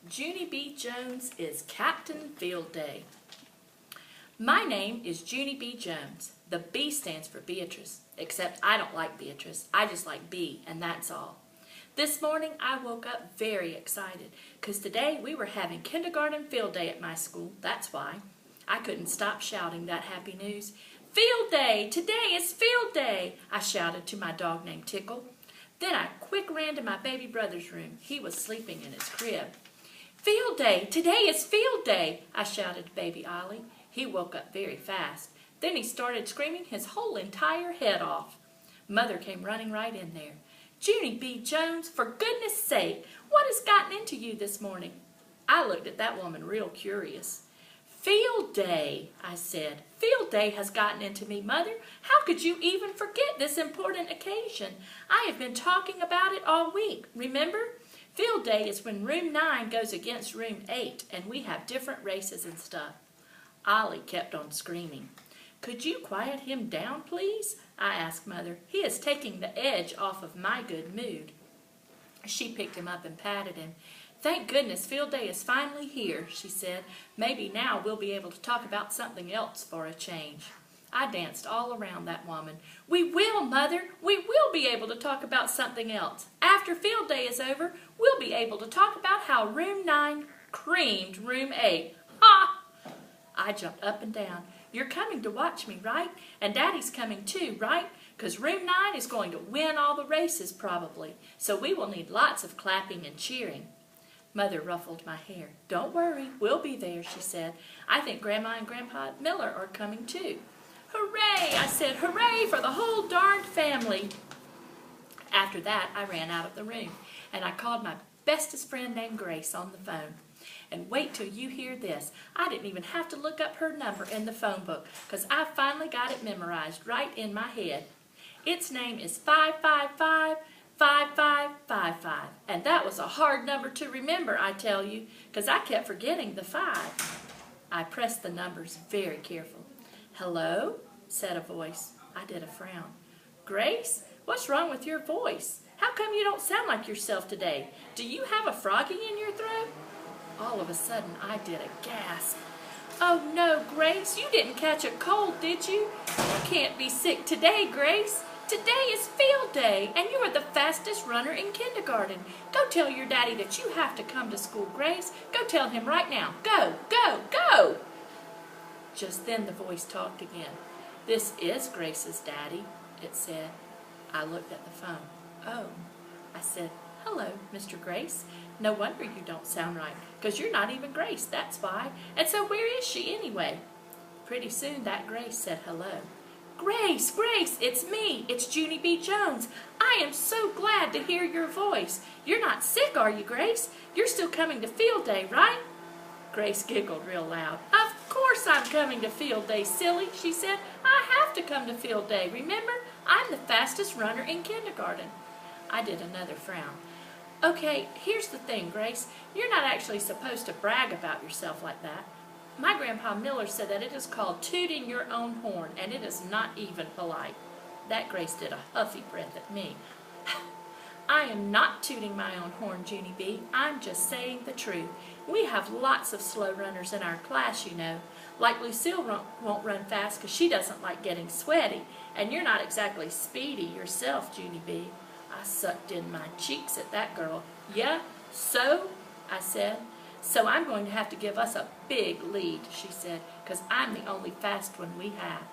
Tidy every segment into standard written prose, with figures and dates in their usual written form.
Junie B. Jones is Captain Field Day. My name is Junie B. Jones. The B stands for Beatrice, except I don't like Beatrice. I just like B, and that's all. This morning I woke up very excited because today we were having kindergarten field day at my school. That's why. I couldn't stop shouting that happy news. Field day! Today is field day! I shouted to my dog named Tickle. Then I quick ran to my baby brother's room. He was sleeping in his crib. Field day! Today is field day! I shouted to baby Ollie. He woke up very fast. Then he started screaming his whole entire head off. Mother came running right in there. Junie B. Jones, for goodness sake, what has gotten into you this morning? I looked at that woman real curious. Field day, I said. Field day has gotten into me, Mother. How could you even forget this important occasion? I have been talking about it all week, remember? Field day is when room 9 goes against room 8, and we have different races and stuff. Ollie kept on screaming. Could you quiet him down, please? I asked Mother. He is taking the edge off of my good mood. She picked him up and patted him. Thank goodness field day is finally here, she said. Maybe now we'll be able to talk about something else for a change. I danced all around that woman. We will, Mother. We will be able to talk about something else. After field day is over, we'll be able to talk about how room 9 creamed room 8. Ha! I jumped up and down. You're coming to watch me, right? And Daddy's coming too, right? Because room 9 is going to win all the races probably. So we will need lots of clapping and cheering. Mother ruffled my hair. Don't worry, we'll be there, she said. I think Grandma and Grandpa Miller are coming too. Hooray, I said, hooray for the whole darned family. After that, I ran out of the room, and I called my bestest friend named Grace on the phone. And wait till you hear this. I didn't even have to look up her number in the phone book, because I finally got it memorized right in my head. Its name is 555. 5555, and that was a hard number to remember, I tell you, because I kept forgetting the 5. I pressed the numbers very careful. Hello, said a voice. I did a frown. Grace, what's wrong with your voice? How come you don't sound like yourself today? Do you have a froggy in your throat? All of a sudden, I did a gasp. Oh no, Grace, you didn't catch a cold, did you? You can't be sick today, Grace. Today is field day, and you are the fastest runner in kindergarten. Go tell your daddy that you have to come to school, Grace. Go tell him right now. Go, go, go! Just then the voice talked again. This is Grace's daddy, it said. I looked at the phone. Oh, I said, hello, Mr. Grace. No wonder you don't sound right, because you're not even Grace, that's why. And so where is she anyway? Pretty soon that Grace said hello. Grace, Grace, it's me. It's Junie B. Jones. I am so glad to hear your voice. You're not sick, are you, Grace? You're still coming to field day, right? Grace giggled real loud. Of course I'm coming to field day, silly, she said. I have to come to field day. Remember, I'm the fastest runner in kindergarten. I did another frown. Okay, here's the thing, Grace. You're not actually supposed to brag about yourself like that. My Grandpa Miller said that it is called tooting your own horn, and it is not even polite. That Grace did a huffy breath at me. I am not tooting my own horn, Junie B. I'm just saying the truth. We have lots of slow runners in our class, you know. Like Lucille won't run fast because she doesn't like getting sweaty, and you're not exactly speedy yourself, Junie B. I sucked in my cheeks at that girl. Yeah, so? I said. So I'm going to have to give us a big lead, she said, because I'm the only fast one we have.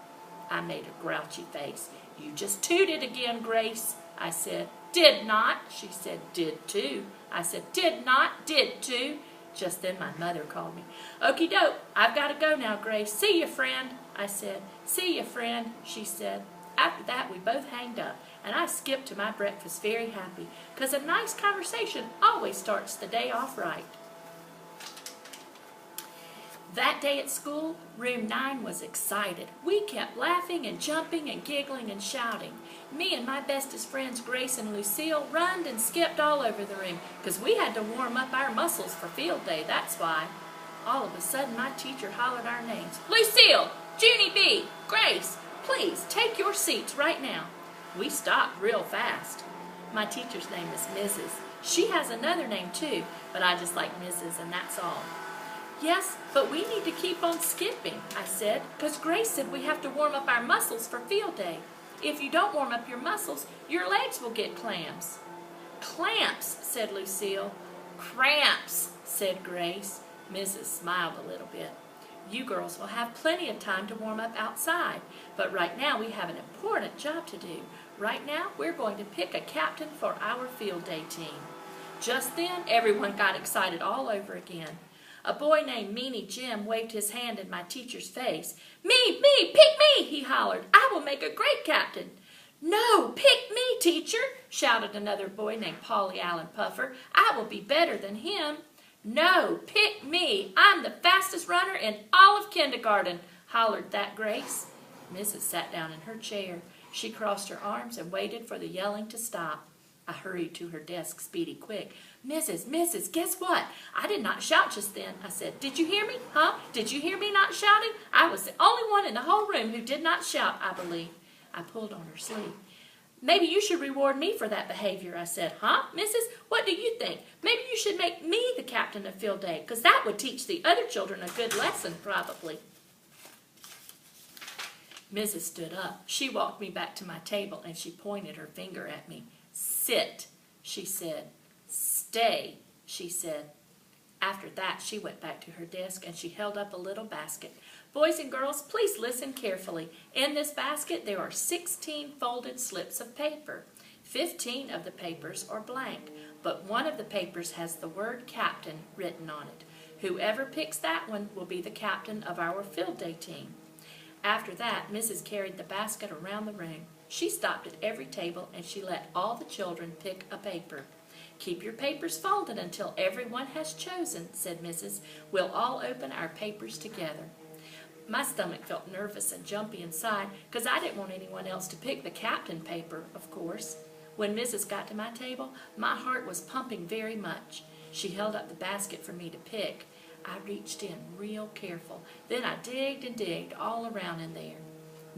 I made a grouchy face. You just tooted again, Grace, I said. Did not, she said. Did too. I said, did not, did too. Just then my mother called me. Okie doke, I've got to go now, Grace. See you, friend, I said. See you, friend, she said. After that, we both hanged up, and I skipped to my breakfast very happy, because a nice conversation always starts the day off right. That day at school, room 9 was excited. We kept laughing and jumping and giggling and shouting. Me and my bestest friends, Grace and Lucille, runned and skipped all over the room because we had to warm up our muscles for field day, that's why. All of a sudden, my teacher hollered our names. Lucille, Junie B, Grace, please take your seats right now. We stopped real fast. My teacher's name is Mrs. She has another name too, but I just like Mrs., and that's all. Yes, but we need to keep on skipping, I said, because Grace said we have to warm up our muscles for field day. If you don't warm up your muscles, your legs will get clamps. Clamps, said Lucille. Cramps, said Grace. Mrs. smiled a little bit. You girls will have plenty of time to warm up outside, but right now we have an important job to do. Right now, we're going to pick a captain for our field day team. Just then, everyone got excited all over again. A boy named Meanie Jim waved his hand in my teacher's face. Me, pick me, he hollered. I will make a great captain. No, pick me, teacher, shouted another boy named Polly Allen Puffer. I will be better than him. No, pick me. I'm the fastest runner in all of kindergarten, hollered that Grace. Mrs. sat down in her chair. She crossed her arms and waited for the yelling to stop. I hurried to her desk, speedy quick. Mrs., guess what? I did not shout just then, I said. Did you hear me? Huh? Did you hear me not shouting? I was the only one in the whole room who did not shout, I believe. I pulled on her sleeve. Maybe you should reward me for that behavior, I said. Huh, Mrs.? What do you think? Maybe you should make me the captain of field day, because that would teach the other children a good lesson, probably. Mrs. stood up. She walked me back to my table, and she pointed her finger at me. Sit, she said. Stay, she said. After that, she went back to her desk, and she held up a little basket. Boys and girls, please listen carefully. In this basket, there are 16 folded slips of paper. 15 of the papers are blank, but one of the papers has the word captain written on it. Whoever picks that one will be the captain of our field day team. After that, Mrs. carried the basket around the room. She stopped at every table, and she let all the children pick a paper. Keep your papers folded until everyone has chosen, said Mrs. We'll all open our papers together. My stomach felt nervous and jumpy inside because I didn't want anyone else to pick the captain paper, of course. When Mrs. got to my table, my heart was pumping very much. She held up the basket for me to pick. I reached in real careful. Then I digged and digged all around in there.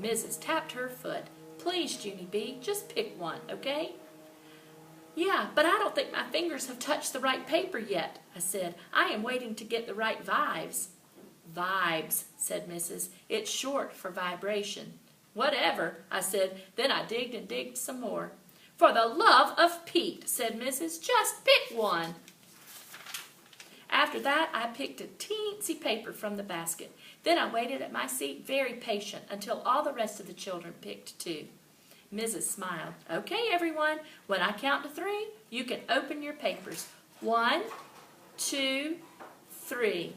Mrs. tapped her foot. Please, Junie B., just pick one, okay? Yeah, but I don't think my fingers have touched the right paper yet, I said. I am waiting to get the right vibes. Vibes, said Mrs. It's short for vibration. Whatever, I said. Then I digged and digged some more. For the love of Pete, said Mrs. Just pick one. After that, I picked a teensy paper from the basket. Then I waited at my seat very patient until all the rest of the children picked too. Mrs. smiled. Okay, everyone, when I count to 3, you can open your papers. 1, 2, 3.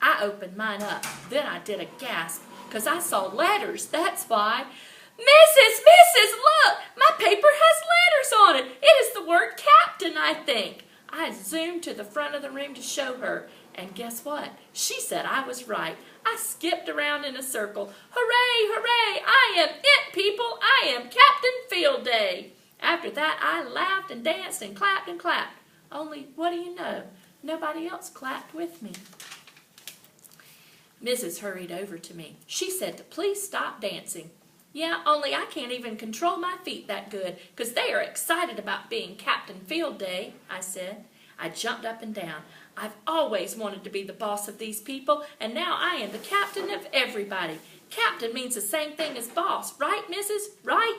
I opened mine up. Then I did a gasp, because I saw letters, that's why. Mrs., look! My paper has letters on it. It is the word captain, I think. I zoomed to the front of the room to show her, and guess what? She said I was right. I skipped around in a circle. Hooray, hooray! I am it, people! I am Captain Field Day! After that, I laughed and danced and clapped and clapped. Only, what do you know? Nobody else clapped with me. Mrs. hurried over to me. She said to please stop dancing. Yeah, only I can't even control my feet that good, 'cause they are excited about being Captain Field Day, I said. I jumped up and down. I've always wanted to be the boss of these people, and now I am the captain of everybody. Captain means the same thing as boss, right, Mrs.? Right?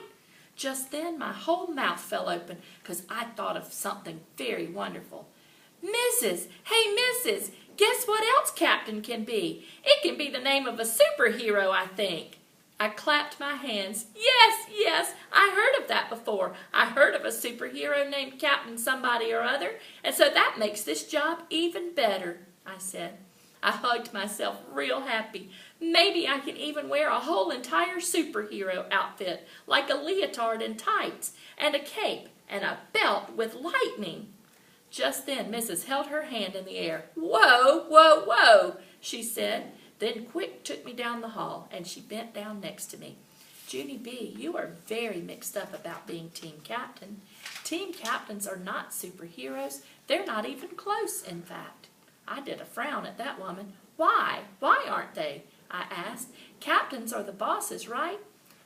Just then my whole mouth fell open, 'cause I thought of something very wonderful. Mrs., hey, Mrs., guess what else captain can be? It can be the name of a superhero, I think. I clapped my hands. Yes, I heard of that before. I heard of a superhero named Captain somebody or other, and so that makes this job even better, I said. I hugged myself real happy. Maybe I can even wear a whole entire superhero outfit, like a leotard and tights, and a cape, and a belt with lightning. Just then, Mrs. held her hand in the air. Whoa, whoa, whoa, she said. Then quick took me down the hall, and she bent down next to me. Junie B., you are very mixed up about being team captain. Team captains are not superheroes. They're not even close, in fact. I did a frown at that woman. Why? Why aren't they? I asked. Captains are the bosses, right?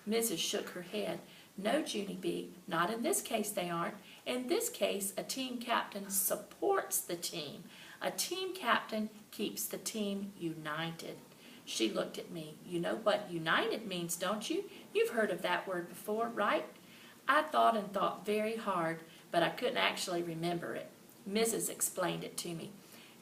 Mrs. shook her head. No, Junie B., not in this case they aren't. In this case, a team captain supports the team. A team captain keeps the team united. She looked at me. You know what united means, don't you? You've heard of that word before, right? I thought and thought very hard, but I couldn't actually remember it. Mrs. explained it to me.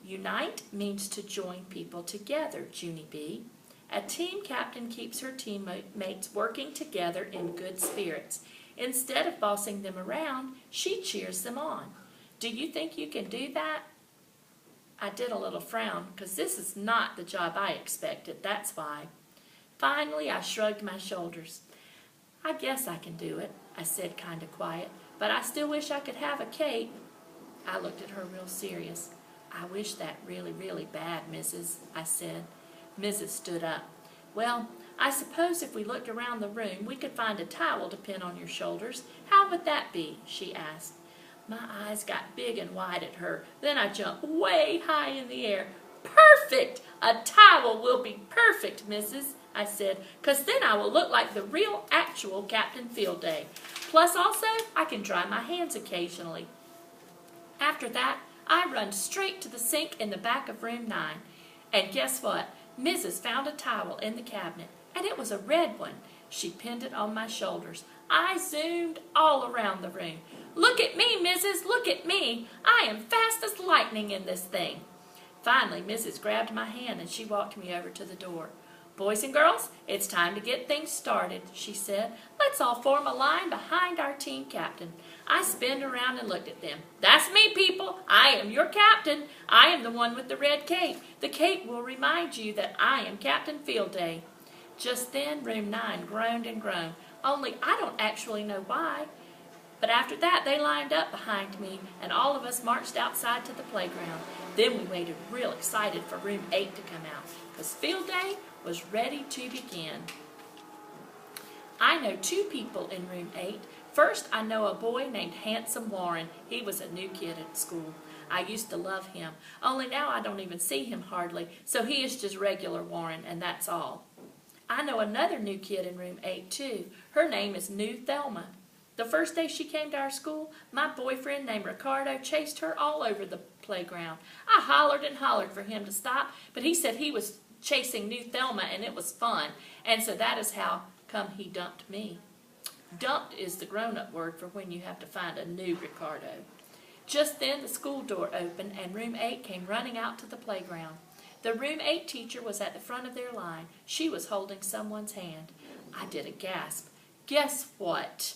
Unite means to join people together, Junie B. A team captain keeps her teammates working together in good spirits. Instead of bossing them around, she cheers them on. Do you think you can do that? I did a little frown, because this is not the job I expected, that's why. Finally, I shrugged my shoulders. I guess I can do it, I said kind of quiet, but I still wish I could have a cape. I looked at her real serious. I wish that really, really bad, Mrs., I said. Mrs. stood up. Well, I suppose if we looked around the room, we could find a towel to pin on your shoulders. How would that be? She asked. My eyes got big and wide at her. Then I jumped way high in the air. Perfect! A towel will be perfect, Mrs., I said, because then I will look like the real, actual Captain Field Day. Plus, also, I can dry my hands occasionally. After that, I run straight to the sink in the back of room 9. And guess what? Mrs. found a towel in the cabinet, and it was a red one. She pinned it on my shoulders. I zoomed all around the room. Look at me, Mrs., look at me. I am fast as lightning in this thing. Finally, Mrs. grabbed my hand and she walked me over to the door. Boys and girls, it's time to get things started, she said. Let's all form a line behind our team captain. I spinned around and looked at them. That's me, people. I am your captain. I am the one with the red cape. The cape will remind you that I am Captain Field Day. Just then, room 9 groaned and groaned, only I don't actually know why. But after that, they lined up behind me, and all of us marched outside to the playground. Then we waited real excited for room 8 to come out, because Field Day was ready to begin. I know 2 people in room 8. First, I know a boy named Handsome Warren. He was a new kid at school. I used to love him, only now I don't even see him hardly, so he is just regular Warren, and that's all. I know another new kid in room 8, too. Her name is New Thelma. The first day she came to our school, my boyfriend named Ricardo chased her all over the playground. I hollered and hollered for him to stop, but he said he was chasing New Thelma and it was fun, and so that is how come he dumped me. Dumped is the grown-up word for when you have to find a new Ricardo. Just then the school door opened and room 8 came running out to the playground. The room 8 teacher was at the front of their line. She was holding someone's hand. I did a gasp. Guess what?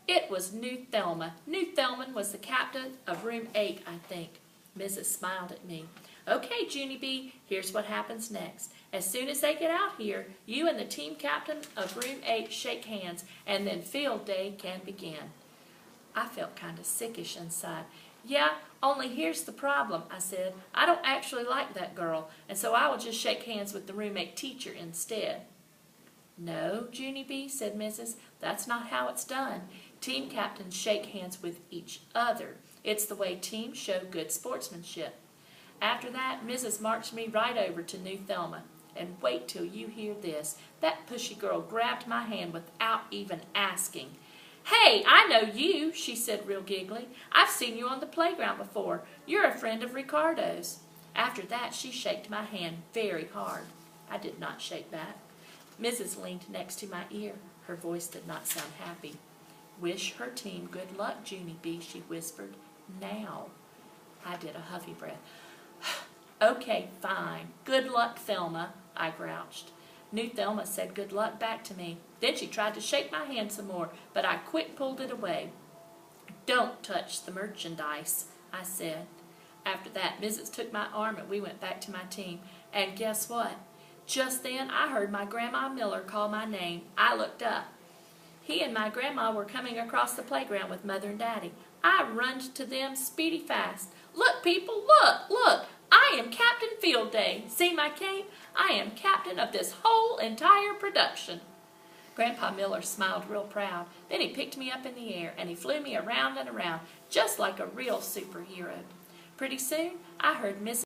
It was New Thelma. New Thelma was the captain of room 8, I think. Mrs. smiled at me. Okay, Junie B., here's what happens next. As soon as they get out here, you and the team captain of room 8 shake hands, and then Field Day can begin. I felt kind of sickish inside. Yeah, only here's the problem, I said. I don't actually like that girl, and so I will just shake hands with the room 8 teacher instead. No, Junie B., said Mrs., that's not how it's done. Team captains shake hands with each other. It's the way teams show good sportsmanship. After that, Mrs. marched me right over to New Thelma. And wait till you hear this. That pushy girl grabbed my hand without even asking. Hey, I know you, she said real giggly. I've seen you on the playground before. You're a friend of Ricardo's. After that, she shook my hand very hard. I did not shake back. Mrs. leaned next to my ear. Her voice did not sound happy. Wish her team good luck, Junie B., she whispered. Now. I did a huffy breath. Okay, fine. Good luck, Thelma, I grouched. New Thelma said good luck back to me. Then she tried to shake my hand some more, but I quick pulled it away. Don't touch the merchandise, I said. After that, Mrs. took my arm and we went back to my team. And guess what? Just then, I heard my Grandma Miller call my name. I looked up. He and my grandma were coming across the playground with Mother and Daddy. I runned to them speedy fast. Look, people, look, look. I am Captain Field Day. See my cape? I am captain of this whole entire production. Grandpa Miller smiled real proud. Then he picked me up in the air and he flew me around and around, just like a real superhero. Pretty soon, I heard Miss